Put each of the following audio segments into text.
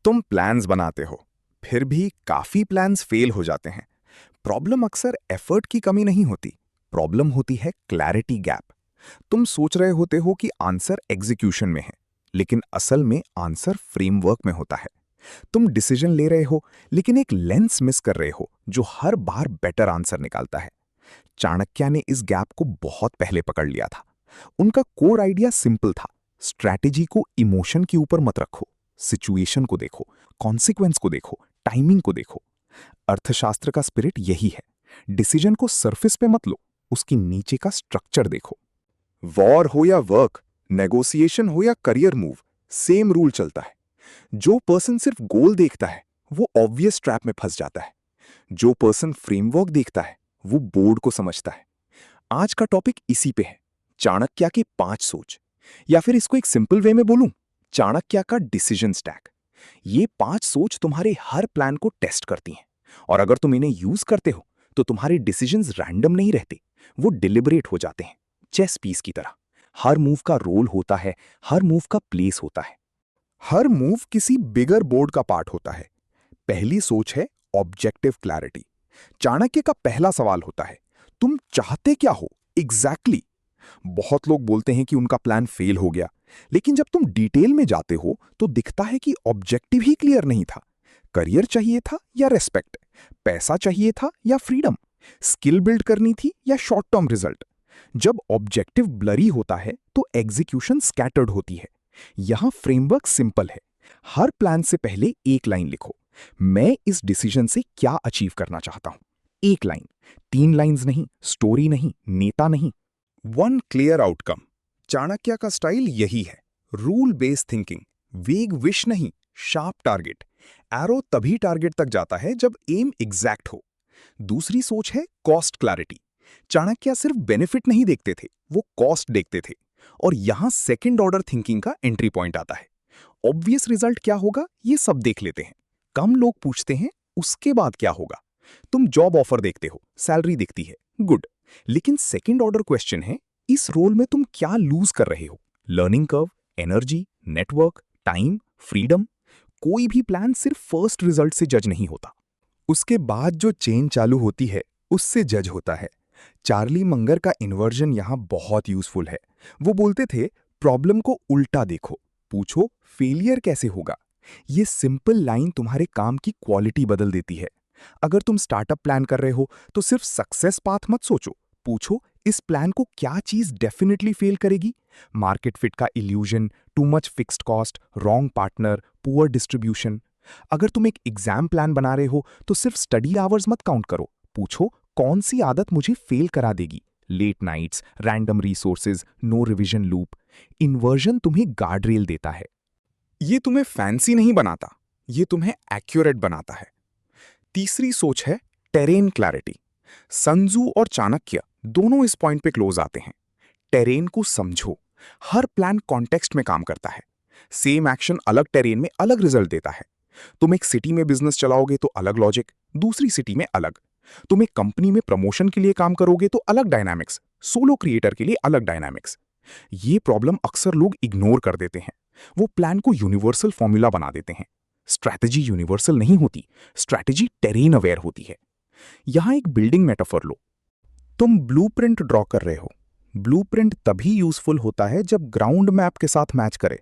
तुम प्लान्स बनाते हो, फिर भी काफी प्लान्स फेल हो जाते हैं। प्रॉब्लम अक्सर एफर्ट की कमी नहीं होती, प्रॉब्लम होती है क्लैरिटी गैप। तुम सोच रहे होते हो कि आंसर एग्जीक्यूशन में है, लेकिन असल में आंसर फ्रेमवर्क में होता है। तुम डिसीजन ले रहे हो, लेकिन एक लेंस मिस कर रहे हो जो हर बार बेटर आंसर निकालता है। चाणक्य ने इस गैप को बहुत पहले पकड़ लिया था। उनका कोर आइडिया सिंपल था, स्ट्रैटेजी को इमोशन के ऊपर मत रखो, सिचुएशन को देखो, कॉन्सिक्वेंस को देखो, टाइमिंग को देखो। अर्थशास्त्र का स्पिरिट यही है, डिसीजन को सरफेस पे मत लो, उसके नीचे का स्ट्रक्चर देखो। वॉर हो या वर्क, नेगोशिएशन हो या करियर मूव, सेम रूल चलता है। जो पर्सन सिर्फ गोल देखता है वो ऑब्वियस ट्रैप में फंस जाता है। जो पर्सन फ्रेमवर्क देखता है वो बोर्ड को समझता है। आज का टॉपिक इसी पे है, चाणक्य की 5 सोच, या फिर इसको एक सिंपल वे में बोलूं, चाणक्य का डिसीजन स्टैक। ये 5 सोच तुम्हारे हर प्लान को टेस्ट करती हैं, और अगर तुम इन्हें यूज करते हो तो तुम्हारे डिसीजंस रैंडम नहीं रहते, वो डिलिबरेट हो जाते हैं, चेस पीस की तरह। हर मूव का रोल होता है, हर मूव का प्लेस होता है, हर मूव किसी बिगर बोर्ड का पार्ट होता है। पहली सोच है ऑब्जेक्टिव क्लैरिटी। चाणक्य का पहला सवाल होता है, तुम चाहते क्या हो एग्जैक्टली? बहुत लोग बोलते हैं कि उनका प्लान फेल हो गया, लेकिन जब तुम डिटेल में जाते हो तो दिखता है कि ऑब्जेक्टिव ही क्लियर नहीं था। करियर चाहिए था या रेस्पेक्ट, पैसा चाहिए था या फ्रीडम, स्किल बिल्ड करनी थी या शॉर्ट टर्म रिजल्ट। जब ऑब्जेक्टिव ब्लरी होता है तो एग्जीक्यूशन स्कैटर्ड होती है। यहां फ्रेमवर्क सिंपल है, हर प्लान से पहले एक लाइन लिखो, मैं इस डिसीजन से क्या अचीव करना चाहता हूं। एक लाइन, 3 लाइंस नहीं, स्टोरी नहीं, नेता नहीं, वन क्लियर आउटकम। चाणक्य का स्टाइल यही है, रूल बेस्ड थिंकिंग, वेग विश नहीं, शार्प टारगेट। एरो तभी टारगेट तक जाता है जब एम एग्जैक्ट हो। दूसरी सोच है कॉस्ट क्लैरिटी। चाणक्य सिर्फ बेनिफिट नहीं देखते थे, वो कॉस्ट देखते थे। और यहां सेकंड ऑर्डर थिंकिंग का एंट्री पॉइंट आता है। ऑब्वियस रिजल्ट क्या होगा ये सब देख लेते हैं, कम लोग पूछते हैं उसके बाद क्या होगा। तुम जॉब ऑफर देखते हो, सैलरी दिखती है, गुड। लेकिन सेकंड ऑर्डर क्वेश्चन है, इस रोल में तुम क्या लूज कर रहे हो? Learning curve, energy, network, time, freedom. कोई भी प्लान सिर्फ फर्स्ट रिजल्ट से जज नहीं होता, उसके बाद जो चेन चालू होती है उससे जज होता है। चार्ली मंगर का इन्वर्जन यहां बहुत यूजफुल है। वो बोलते थे, प्रॉब्लम को उल्टा देखो, पूछो फेलियर कैसे होगा। ये सिंपल लाइन तुम्हारे काम की क्वालिटी बदल देती है। अगर तुम स्टार्टअप प्लान कर रहे हो तो सिर्फ सक्सेस पाथ मत सोचो, पूछो इस प्लान को क्या चीज डेफिनेटली फेल करेगी। मार्केट फिट का illusion, too much fixed cost, wrong partner, poor distribution. अगर तुम एक एग्जाम प्लान बना रहे हो तो सिर्फ स्टडी आवर्स मत काउंट करो, पूछो कौन सी आदत मुझे फेल करा देगी। Late nights, random resources, no revision loop. Inversion तुम्हें गार्ड रेल देता है। ये तुम्हें फैंसी नहीं बनाता, ये तुम्हें एक्यूरेट बनाता है। तीसरी सोच है टेरेन क्लैरिटी। संजू और चाणक्य दोनों इस पॉइंट पे क्लोज आते हैं। टेरेन को समझो, हर प्लान कॉन्टेक्स्ट में काम करता है। सेम एक्शन अलग टेरेन में अलग रिजल्ट देता है। तुम एक सिटी में बिजनेस चलाओगे तो अलग लॉजिक, दूसरी सिटी में अलग। तुम एक कंपनी में प्रमोशन के लिए काम करोगे तो अलग डायनामिक्स, सोलो क्रिएटर के लिए अलग डायनामिक्स। ये प्रॉब्लम अक्सर लोग इग्नोर कर देते हैं। वो प्लान को यूनिवर्सल फॉर्मूला बना देते हैं। स्ट्रैटेजी यूनिवर्सल नहीं होती, स्ट्रैटेजी टेरेन अवेयर होती है। यहां एक बिल्डिंग मेटाफर लो, तुम ब्लूप्रिंट ड्रॉ कर रहे हो। ब्लूप्रिंट तभी यूजफुल होता है जब ग्राउंड मैप के साथ मैच करे।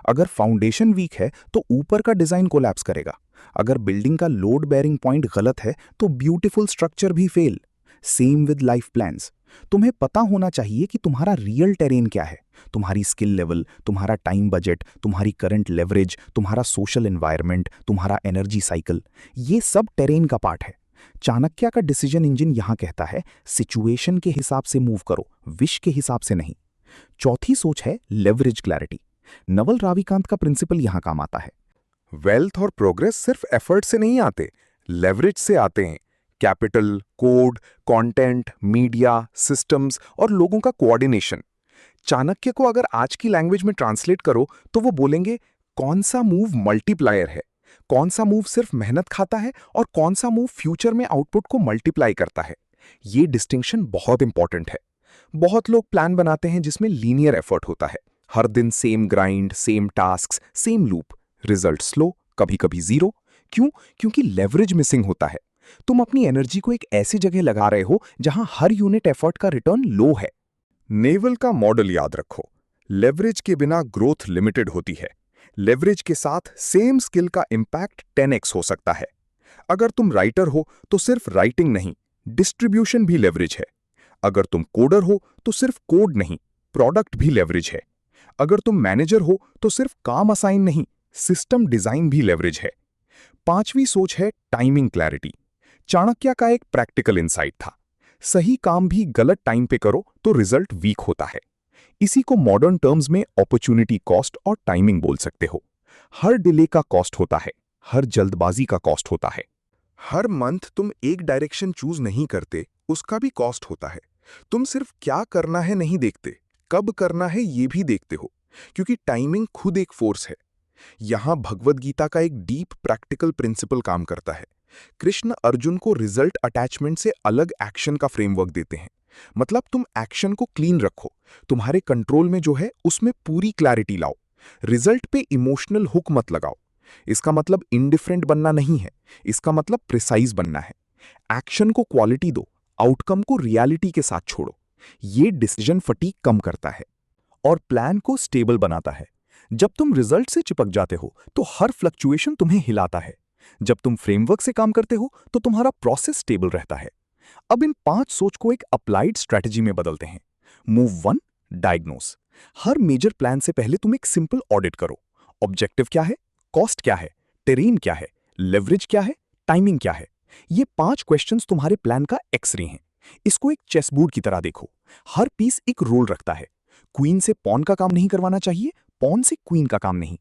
अगर फाउंडेशन वीक है तो ऊपर का डिजाइन कोलैप्स करेगा। अगर बिल्डिंग का लोड बेयरिंग पॉइंट गलत है तो ब्यूटीफुल स्ट्रक्चर भी fail. Same with life plans. तुम्हें पता होना चाहिए कि तुम्हारा रियल टेरेन क्या है, तुम्हारी स्किल लेवल, तुम्हारा टाइम बजट, तुम्हारी करंट लेवरेज, तुम्हारा सोशल एनवायरनमेंट, तुम्हारा एनर्जी साइकिल। ये सब टेरेन का पार्ट है। चाणक्य का डिसीजन इंजन यहां कहता है, सिचुएशन के हिसाब से मूव करो, विश के हिसाब से नहीं। चौथी सोच है लेवरेज क्लैरिटी। नवल राविकांत का प्रिंसिपल यहां काम आता है। वेल्थ और प्रोग्रेस सिर्फ एफर्ट से नहीं आते, लेवरेज से आते हैं। Capital, code, content, media, systems और लोगों का कोऑर्डिनेशन। चाणक्य को अगर आज की लैंग्वेज में ट्रांसलेट करो तो वो बोलेंगे, कौन सा मूव मल्टीप्लायर है, कौन सा मूव सिर्फ मेहनत खाता है और कौन सा मूव फ्यूचर में आउटपुट को मल्टीप्लाई करता है। ये डिस्टिंक्शन बहुत इंपॉर्टेंट है। बहुत लोग प्लान बनाते हैं जिसमें लीनियर एफर्ट होता है, हर दिन same grind, same tasks, same loop. Result slow, कभी कभी जीरो। क्यों? क्योंकि लेवरेज मिसिंग होता है। तुम अपनी एनर्जी को एक ऐसी जगह लगा रहे हो जहां हर यूनिट एफर्ट का रिटर्न लो है। नेवल का मॉडल याद रखो। लेवरेज के बिना ग्रोथ लिमिटेड होती है। लेवरेज के साथ सेम स्किल का इंपैक्ट 10x हो सकता है। अगर तुम राइटर हो तो सिर्फ राइटिंग नहीं, डिस्ट्रीब्यूशन भी लेवरेज है। अगर तुम कोडर हो तो सिर्फ कोड नहीं, प्रोडक्ट भी लेवरेज है। अगर तुम मैनेजर हो तो सिर्फ काम असाइन नहीं, सिस्टम डिजाइन भी लेवरेज है। पांचवी सोच है टाइमिंग क्लैरिटी। चाणक्य का एक प्रैक्टिकल इंसाइट था, सही काम भी गलत टाइम पे करो तो रिजल्ट वीक होता है। इसी को मॉडर्न टर्म्स में अपॉर्चुनिटी कॉस्ट और टाइमिंग बोल सकते हो। हर डिले का कॉस्ट होता है, हर जल्दबाजी का कॉस्ट होता है। हर मंथ तुम एक डायरेक्शन चूज नहीं करते, उसका भी कॉस्ट होता है। तुम सिर्फ क्या करना है नहीं देखते, कब करना है ये भी देखते हो, क्योंकि टाइमिंग खुद एक फोर्स है। यहां भगवद गीता का एक डीप प्रैक्टिकल प्रिंसिपल काम करता है। कृष्ण अर्जुन को रिजल्ट अटैचमेंट से अलग एक्शन का फ्रेमवर्क देते हैं। मतलब तुम एक्शन को क्लीन रखो, तुम्हारे कंट्रोल में जो है उसमें पूरी क्लैरिटी लाओ। रिजल्ट पे इमोशनल हुक मत लगाओ। इसका मतलब इंडिफरेंट बनना नहीं है, इसका मतलब प्रिसाइज बनना है। एक्शन को क्वालिटी दो, आउटकम को रियलिटी के साथ छोड़ो। ये डिसीजन फटीग कम करता है और प्लान को स्टेबल बनाता है। जब तुम रिजल्ट से चिपक जाते हो तो हर फ्लक्चुएशन तुम्हें हिलाता है। जब तुम फ्रेमवर्क से काम करते हो तो तुम्हारा प्रोसेस स्टेबल रहता है। अब इन 5 सोच को एक अप्लाइड स्ट्रैटेजी में बदलते हैं। Move 1, diagnose. हर मेजर प्लान से पहले तुम एक सिंपल ऑडिट करो। ऑब्जेक्टिव क्या है, कॉस्ट क्या है, टेरेन क्या है, लेवरेज क्या है, टाइमिंग क्या है। ये 5 क्वेश्चंस तुम्हारे प्लान का एक्सरे हैं। इसको एक चेसबोर्ड की तरह देखो। हर पीस एक रोल रखता है। क्वीन से पॉन का काम नहीं करवाना चाहिए, पॉन से क्वीन का काम नहीं।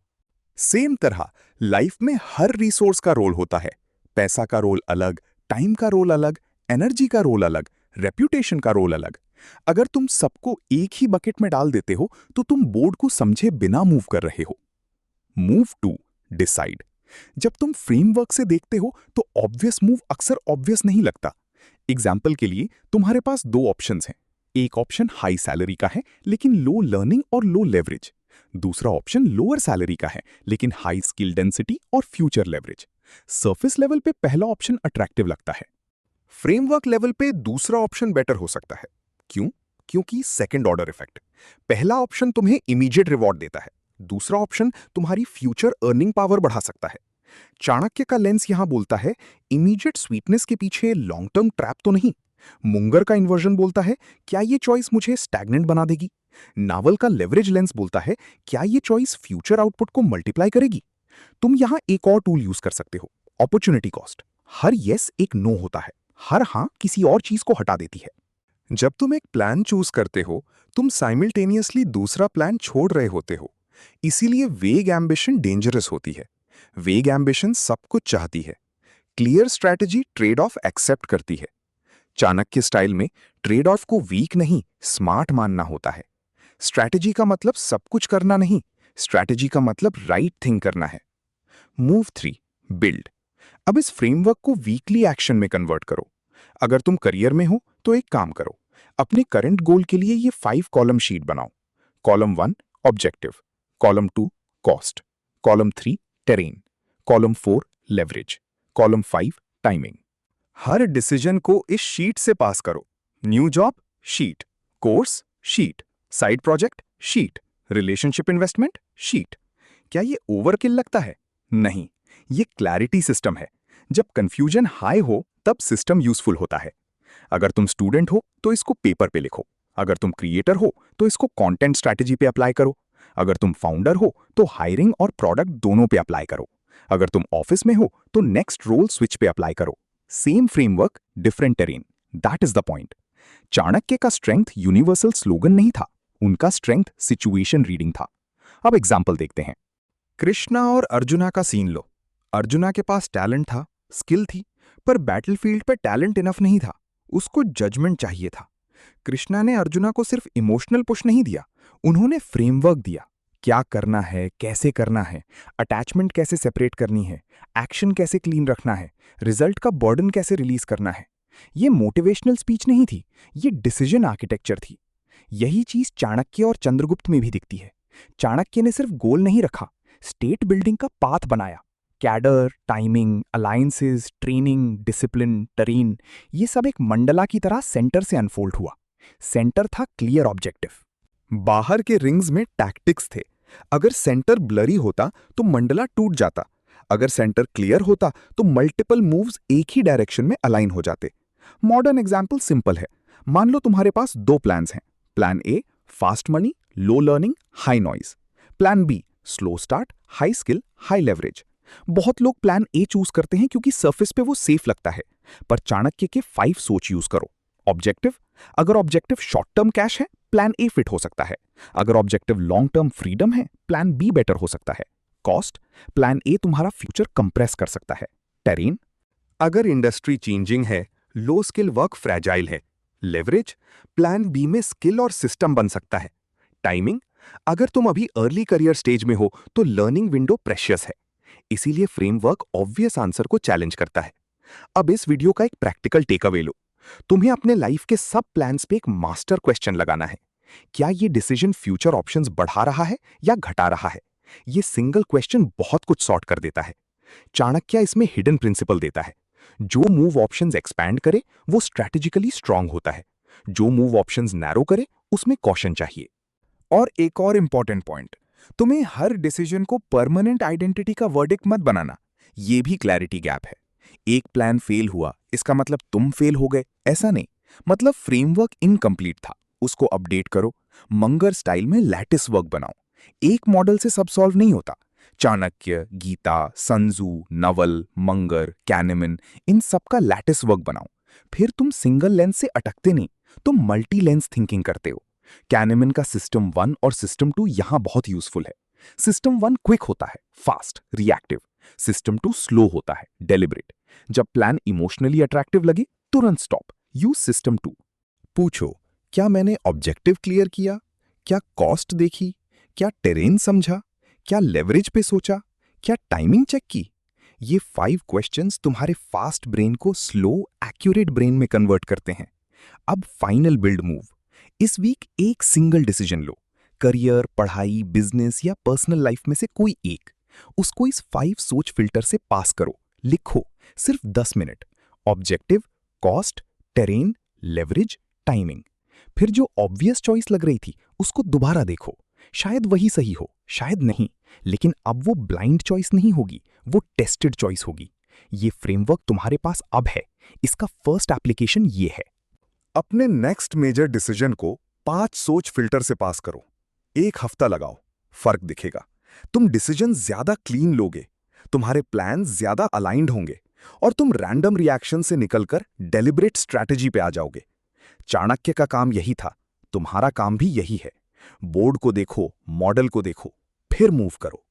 सेम तरह लाइफ में हर रिसोर्स का रोल होता है। पैसा का रोल अलग, टाइम का रोल अलग, एनर्जी का रोल अलग, रेप्यूटेशन का रोल अलग। अगर तुम सबको एक ही बकेट में डाल देते हो तो तुम बोर्ड को समझे बिना मूव कर रहे हो। Move 2, decide. जब तुम फ्रेमवर्क से देखते हो तो ऑब्वियस मूव अक्सर ऑब्वियस नहीं लगता। एग्जाम्पल के लिए तुम्हारे पास 2 ऑप्शंस हैं। एक ऑप्शन हाई सैलरी का है लेकिन लो लर्निंग और लो लेवरेज। दूसरा ऑप्शन लोअर सैलरी का है लेकिन हाई स्किल डेंसिटी और फ्यूचर लेवरेज। सरफेस लेवल पे पहला ऑप्शन अट्रैक्टिव लगता है, फ्रेमवर्क लेवल पे दूसरा ऑप्शन बेटर हो सकता है। क्यों? क्योंकि सेकंड ऑर्डर इफेक्ट। पहला ऑप्शन तुम्हें इमीडिएट रिवॉर्ड देता है, दूसरा ऑप्शन तुम्हारी फ्यूचर अर्निंग पावर बढ़ा सकता है। चाणक्य का लेंस यहां बोलता है इमीडिएट स्वीटनेस के पीछे लॉन्ग टर्म ट्रैप तो नहीं। मुंगर का इन्वर्जन बोलता है क्या ये चॉइस मुझे स्टैग्नेंट बना देगी। नावल का लेवरेज लेंस बोलता है क्या ये चॉइस फ्यूचर आउटपुट को मल्टीप्लाई करेगी। तुम यहां एक और टूल यूज कर सकते हो, अपॉर्चुनिटी कॉस्ट। हर यस एक नो होता है, हर हां किसी और चीज को हटा देती है। जब तुम एक प्लान चूज करते हो तुम साइमल्टेनियसली दूसरा प्लान छोड़ रहे होते हो। इसीलिए वेग एम्बिशन डेंजरस होती है। वेग एम्बिशन सब कुछ चाहती है, clear strategy trade off accept करती है। चाणक्य स्टाइल में ट्रेड ऑफ को वीक नहीं स्मार्ट मानना होता है। स्ट्रैटेजी का मतलब सब कुछ करना नहीं, स्ट्रैटेजी का मतलब राइट थिंग करना है। Move 3, build. अब इस फ्रेमवर्क को वीकली एक्शन में कन्वर्ट करो। अगर तुम करियर में हो तो एक काम करो, अपने करंट गोल के लिए ये 5 कॉलम शीट बनाओ। Column 1 objective, column 2 cost, column 3 terrain, column 4 leverage, column 5 timing. हर डिसीजन को इस शीट से पास करो। New job sheet, course sheet, side project sheet, relationship investment sheet. क्या ये ओवरकिल लगता है? नहीं, ये क्लैरिटी सिस्टम है। जब कंफ्यूजन हाई हो तब सिस्टम यूजफुल होता है। अगर तुम स्टूडेंट हो तो इसको पेपर पे लिखो, अगर तुम क्रिएटर हो तो इसको कंटेंट स्ट्रैटेजी पे अप्लाई करो, अगर तुम फाउंडर हो तो हायरिंग और प्रोडक्ट दोनों पे अप्लाई करो, अगर तुम ऑफिस में हो तो नेक्स्ट रोल स्विच पे अप्लाई करो। Same framework different terrain, that is the point. Chanakya का स्ट्रेंथ यूनिवर्सल स्लोगन नहीं था, उनका स्ट्रेंथ सिचुएशन रीडिंग था। अब एग्जाम्पल देखते हैं। कृष्णा और अर्जुना का सीन लो। अर्जुना के पास टैलेंट था, स्किल थी, पर बैटलफील्ड पे टैलेंट इनफ नहीं था, उसको जजमेंट चाहिए था। कृष्णा ने अर्जुना को सिर्फ इमोशनल पुश नहीं दिया, उन्होंने फ्रेमवर्क दिया। क्या करना है, कैसे करना है, अटैचमेंट कैसे सेपरेट करनी है, एक्शन कैसे क्लीन रखना है, रिजल्ट का बर्डन कैसे रिलीज करना है। ये मोटिवेशनल स्पीच नहीं थी, ये डिसीजन आर्किटेक्चर थी। यही चीज चाणक्य और चंद्रगुप्त में भी दिखती है। चाणक्य ने सिर्फ गोल नहीं रखा, स्टेट बिल्डिंग का पाथ बनाया। Cadre, timing, alliances, training, discipline, train, ये सब एक मंडला की तरह सेंटर से अनफोल्ड हुआ। सेंटर था क्लियर ऑब्जेक्टिव। बाहर के रिंग्स में टैक्टिक्स थे। अगर सेंटर ब्लरी होता तो मंडला टूट जाता। अगर सेंटर क्लियर होता तो मल्टीपल मूव्स एक ही डायरेक्शन में अलाइन हो जाते। मॉडर्न एग्जाम्पल सिंपल है। मान लो तुम्हारे पास दो प्लान्स हैं। Plan A, fast money, low learning, high noise. Plan B, slow start, high skill, high leverage. बहुत लोग प्लान ए चूज करते हैं क्योंकि सरफेस पे वो सेफ लगता है, पर चाणक्य के 5 सोच यूज करो। ऑब्जेक्टिव, अगर ऑब्जेक्टिव शॉर्ट टर्म कैश है, प्लान ए फिट हो सकता है। अगर ऑब्जेक्टिव लॉन्ग टर्म फ्रीडम है, प्लान बी बेटर हो सकता है। कॉस्ट, प्लान ए तुम्हारा फ्यूचर कंप्रेस कर सकता है। टेरेन, अगर इंडस्ट्री चेंजिंग है, लो स्किल वर्क फ्रैजाइल है। लेवरेज, प्लान बी में स्किल और सिस्टम बन सकता है। टाइमिंग, अगर तुम अभी अर्ली करियर स्टेज में हो तो लर्निंग विंडो प्रेशियस है। इसीलिए फ्रेमवर्क ऑब्वियस आंसर को चैलेंज करता है। अब इस वीडियो का एक प्रैक्टिकल टेक अवे लो। तुम्हें अपने लाइफ के सब प्लान्स पे एक मास्टर क्वेश्चन लगाना है। क्या ये डिसीजन फ्यूचर ऑप्शंस बढ़ा रहा है या घटा रहा है? ये सिंगल क्वेश्चन बहुत कुछ सॉर्ट कर देता है। चाणक्य इसमें हिडन प्रिंसिपल देता है। जो मूव ऑप्शंस एक्सपैंड करे वो स्ट्रैटेजिकली स्ट्रांग होता है। जो मूव ऑप्शंस नैरो करे उसमें कॉशन चाहिए। और एक और इंपॉर्टेंट पॉइंट, तुम्हें हर डिसीजन को परमानेंट आइडेंटिटी का वर्डिक्ट मत बनाना। ये भी क्लैरिटी गैप है। एक प्लान फेल हुआ इसका मतलब तुम फेल हो गए, ऐसा नहीं। मतलब फ्रेमवर्क इनकम्प्लीट था, उसको अपडेट करो। मंगर स्टाइल में लैटिस वर्क बनाओ। एक मॉडल से सब सॉल्व नहीं होता। चाणक्य, गीता, संजू, नवल, मंगर, कैनेमन, इन सबका लैटिस वर्क बनाओ। फिर तुम सिंगल लेंस से अटकते नहीं, तुम मल्टी लेंस थिंकिंग करते हो। कैनेमन का सिस्टम 1 और सिस्टम 2 यहां बहुत यूजफुल है। सिस्टम 1 क्विक होता है, फास्ट, रिएक्टिव। सिस्टम 2 स्लो होता है, डेलिब्रेट। जब प्लान इमोशनली अट्रैक्टिव लगे तुरंत स्टॉप, यूज सिस्टम 2। पूछो, क्या मैंने ऑब्जेक्टिव क्लियर किया? क्या कॉस्ट देखी? क्या टेरेन समझा? क्या लेवरेज पे सोचा? क्या टाइमिंग चेक की? ये 5 क्वेश्चंस तुम्हारे फास्ट ब्रेन को स्लो, एक्यूरेट ब्रेन में कन्वर्ट करते हैं। अब फाइनल बिल्ड मूव। इस वीक एक सिंगल डिसीजन लो। करियर, पढ़ाई, बिजनेस या पर्सनल लाइफ में से कोई एक। उसको इस 5 सोच फिल्टर से पास करो। लिखो, सिर्फ 10 minute. Objective, cost, terrain, leverage, timing. फिर जो ऑब्वियस चॉइस लग रही थी उसको दोबारा देखो। शायद वही सही हो, शायद नहीं, लेकिन अब वो ब्लाइंड चॉइस नहीं होगी, वो टेस्टेड चॉइस होगी। ये फ्रेमवर्क तुम्हारे पास अब है। इसका फर्स्ट एप्लीकेशन ये है। अपने नेक्स्ट मेजर डिसीजन को 5 सोच फिल्टर से पास करो। 1 हफ्ता लगाओ, फर्क दिखेगा। तुम डिसीजन ज्यादा क्लीन लोगे, तुम्हारे प्लान ज्यादा अलाइंड होंगे और तुम रैंडम रिएक्शन से निकलकर डेलिब्रेट स्ट्रैटेजी पे आ जाओगे। चाणक्य का काम यही था, तुम्हारा काम भी यही है। बोर्ड को देखो, मॉडल को देखो, फिर मूव करो।